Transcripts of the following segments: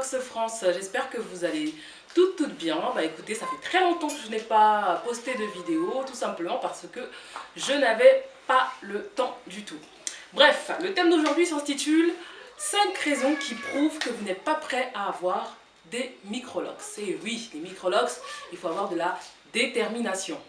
Microlox France, j'espère que vous allez toutes bien. Bah écoutez, ça fait très longtemps que je n'ai pas posté de vidéo, tout simplement parce que je n'avais pas le temps du tout. Bref, le thème d'aujourd'hui s'intitule 5 raisons qui prouvent que vous n'êtes pas prêt à avoir des Microlox. Et oui, les Microlox, il faut avoir de la détermination.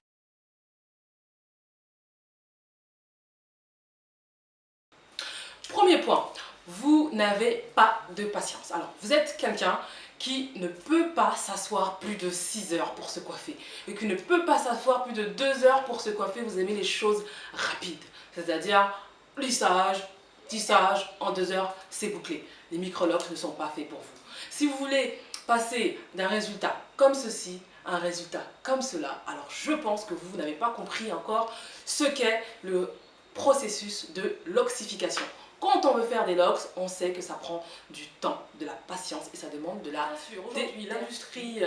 Premier point, vous n'avez pas de patience. Alors, vous êtes quelqu'un qui ne peut pas s'asseoir plus de 6 heures pour se coiffer et qui ne peut pas s'asseoir plus de 2 heures pour se coiffer. Vous aimez les choses rapides, c'est-à-dire lissage, tissage, en 2 heures, c'est bouclé. Les Microlox ne sont pas faits pour vous. Si vous voulez passer d'un résultat comme ceci à un résultat comme cela, alors je pense que vous n'avez pas compris encore ce qu'est le processus de loxification. Quand on veut faire des locks, on sait que ça prend du temps, de la patience et ça demande de la... Aujourd'hui, l'industrie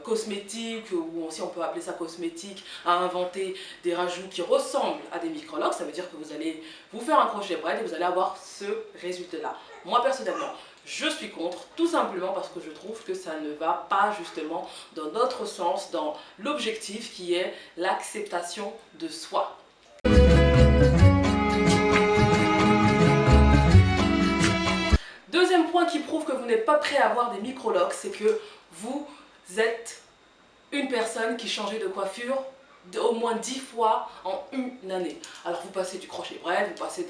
cosmétique, ou aussi on peut appeler ça cosmétique, a inventé des rajouts qui ressemblent à des microlocks. Ça veut dire que vous allez vous faire un crochet braid et vous allez avoir ce résultat-là. Moi personnellement, je suis contre, tout simplement parce que je trouve que ça ne va pas justement dans notre sens, dans l'objectif qui est l'acceptation de soi. Deuxième point qui prouve que vous n'êtes pas prêt à avoir des microlocks, c'est que vous êtes une personne qui changeait de coiffure au moins 10 fois en une année. Alors vous passez du crochet braid, vous passez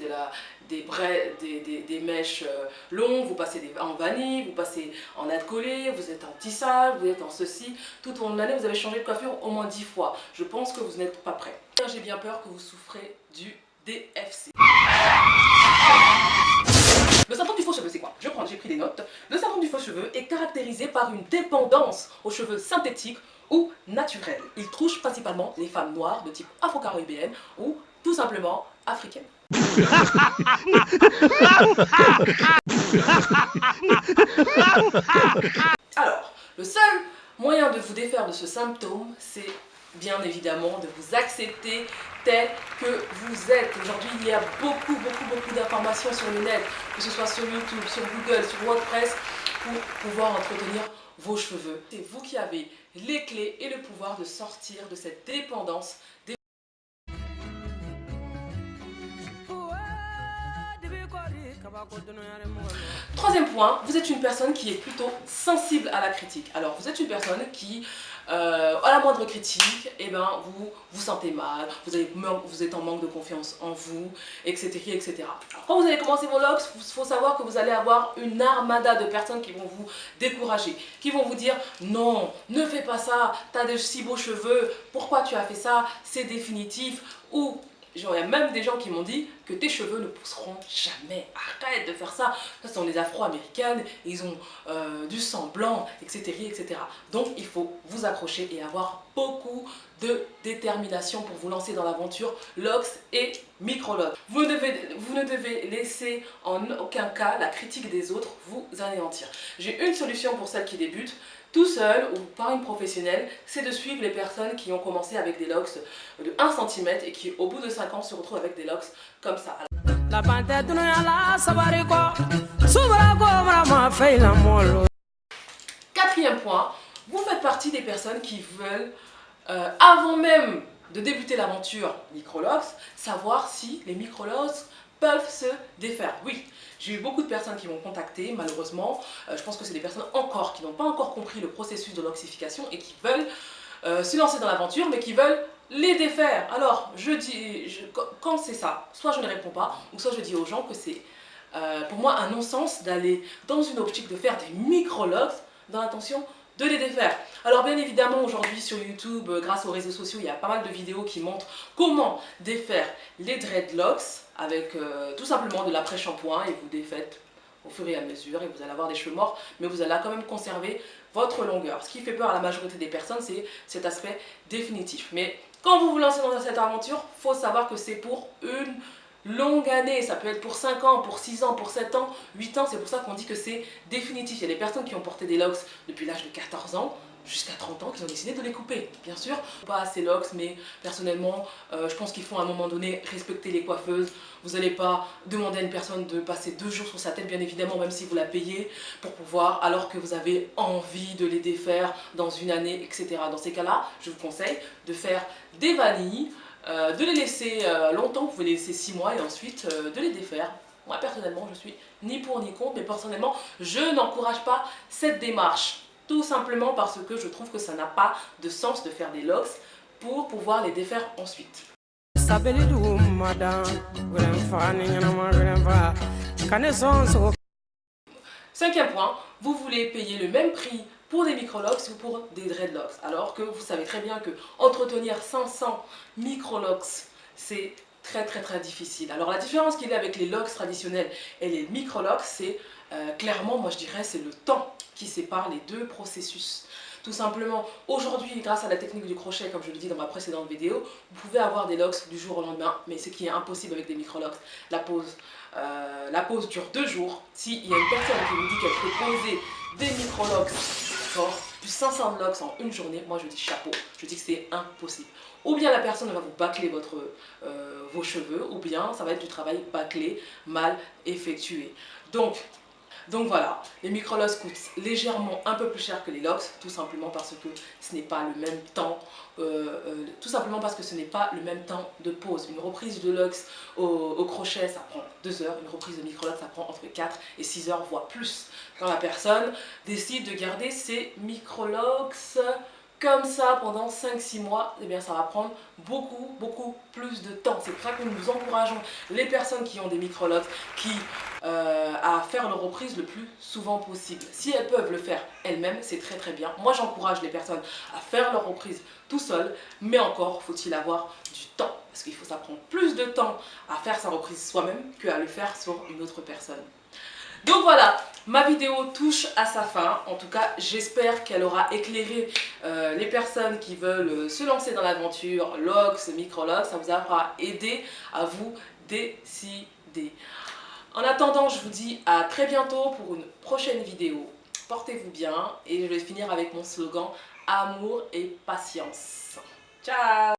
des mèches longues, vous passez en vanille, vous passez en natte collée, vous êtes en tissage, vous êtes en ceci. Tout au long de l'année, vous avez changé de coiffure au moins 10 fois. Je pense que vous n'êtes pas prêt. J'ai bien peur que vous souffrez du DFC. Le syndrome du faux cheveu, c'est quoi? J'ai pris des notes. Le syndrome du faux cheveu est caractérisé par une dépendance aux cheveux synthétiques ou naturels. Il touche principalement les femmes noires de type afro-caribéenne ou tout simplement africaines. Alors, le seul moyen de vous défaire de ce symptôme, c'est bien évidemment de vous accepter tel que vous êtes. Aujourd'hui, il y a beaucoup d'informations sur le net, que ce soit sur YouTube, sur Google, sur WordPress, pour pouvoir entretenir vos cheveux. C'est vous qui avez les clés et le pouvoir de sortir de cette dépendance. Troisième point, vous êtes une personne qui est plutôt sensible à la critique. Alors, vous êtes une personne qui, à la moindre critique, eh ben, vous vous sentez mal, vous êtes en manque de confiance en vous, etc. etc. Alors, quand vous allez commencer vos locks, il faut savoir que vous allez avoir une armada de personnes qui vont vous décourager, qui vont vous dire « Non, ne fais pas ça, tu as de si beaux cheveux, pourquoi tu as fait ça, c'est définitif » ou il y a même des gens qui m'ont dit que tes cheveux ne pousseront jamais. Arrête de faire ça. Ce sont les afro-américaines, ils ont du sang blanc, etc., etc. Donc il faut vous accrocher et avoir beaucoup de détermination pour vous lancer dans l'aventure locks et micro-locks. Vous ne devez laisser en aucun cas la critique des autres vous anéantir. J'ai une solution pour celles qui débutent. Tout seul ou par une professionnelle, c'est de suivre les personnes qui ont commencé avec des locks de 1 cm et qui au bout de 5 ans se retrouvent avec des locks comme ça. Quatrième point, vous faites partie des personnes qui veulent, avant même de débuter l'aventure Microlox, savoir si les Microlox peuvent se défaire. Oui, j'ai eu beaucoup de personnes qui m'ont contacté, malheureusement. Je pense que c'est des personnes qui n'ont pas encore compris le processus de loxification et qui veulent se lancer dans l'aventure, mais qui veulent les défaire. Alors, quand c'est ça, soit je ne réponds pas, ou soit je dis aux gens que c'est pour moi un non-sens d'aller dans une optique de faire des micro-locks dans l'intention de les défaire. Alors bien évidemment aujourd'hui sur YouTube, grâce aux réseaux sociaux, il y a pas mal de vidéos qui montrent comment défaire les dreadlocks avec tout simplement de l'après-shampoing et vous défaites au fur et à mesure et vous allez avoir des cheveux morts, mais vous allez quand même conserver votre longueur. Ce qui fait peur à la majorité des personnes, c'est cet aspect définitif. Mais quand vous vous lancez dans cette aventure, il faut savoir que c'est pour une longue année, ça peut être pour 5 ans, pour 6 ans, pour 7 ans, 8 ans, c'est pour ça qu'on dit que c'est définitif. Il y a des personnes qui ont porté des locks depuis l'âge de 14 ans, jusqu'à 30 ans qu'ils ont décidé de les couper. Bien sûr, pas assez LOX, mais personnellement, je pense qu'il faut à un moment donné respecter les coiffeuses. Vous n'allez pas demander à une personne de passer 2 jours sur sa tête, bien évidemment, même si vous la payez, pour pouvoir, alors que vous avez envie de les défaire dans une année, etc. Dans ces cas-là, je vous conseille de faire des vanilles, de les laisser longtemps, vous pouvez les laisser 6 mois et ensuite de les défaire. Moi personnellement, je suis ni pour ni contre, mais personnellement, je n'encourage pas cette démarche. Tout simplement parce que je trouve que ça n'a pas de sens de faire des locks pour pouvoir les défaire ensuite. Cinquième point, vous voulez payer le même prix pour des microlocks ou pour des dreadlocks, alors que vous savez très bien que entretenir 500 microlocks, c'est très difficile. Alors la différence qu'il y a avec les locks traditionnels et les microlocks, c'est clairement, moi je dirais, c'est le temps qui sépare les deux processus. Tout simplement, aujourd'hui, grâce à la technique du crochet, comme je le dis dans ma précédente vidéo, vous pouvez avoir des locks du jour au lendemain, mais ce qui est impossible avec des microlocks, la pause dure 2 jours. S'il y a une personne qui vous dit qu'elle peut poser des microlocks, genre plus 500 locks en une journée, moi je dis chapeau, je dis que c'est impossible. Ou bien la personne va vous bâcler vos cheveux, ou bien ça va être du travail bâclé, mal effectué. Donc voilà, les microlocks coûtent légèrement un peu plus cher que les locks, tout simplement parce que ce n'est pas le même temps, de pause. Une reprise de locks au crochet, ça prend 2 heures, une reprise de microlocks, ça prend entre 4 et 6 heures, voire plus. Quand la personne décide de garder ses microlocks comme ça pendant 5-6 mois, eh bien ça va prendre beaucoup plus de temps. C'est pour ça que nous encourageons les personnes qui ont des microlocks à faire leur reprise le plus souvent possible. Si elles peuvent le faire elles-mêmes, c'est très bien. Moi j'encourage les personnes à faire leur reprise tout seul, mais encore faut-il avoir du temps. Parce qu'il faut, ça prend plus de temps à faire sa reprise soi-même qu'à le faire sur une autre personne. Donc voilà, ma vidéo touche à sa fin. En tout cas, j'espère qu'elle aura éclairé les personnes qui veulent se lancer dans l'aventure locks, microlocks. Ça vous aura aidé à vous décider. En attendant, je vous dis à très bientôt pour une prochaine vidéo. Portez-vous bien et je vais finir avec mon slogan amour et patience. Ciao!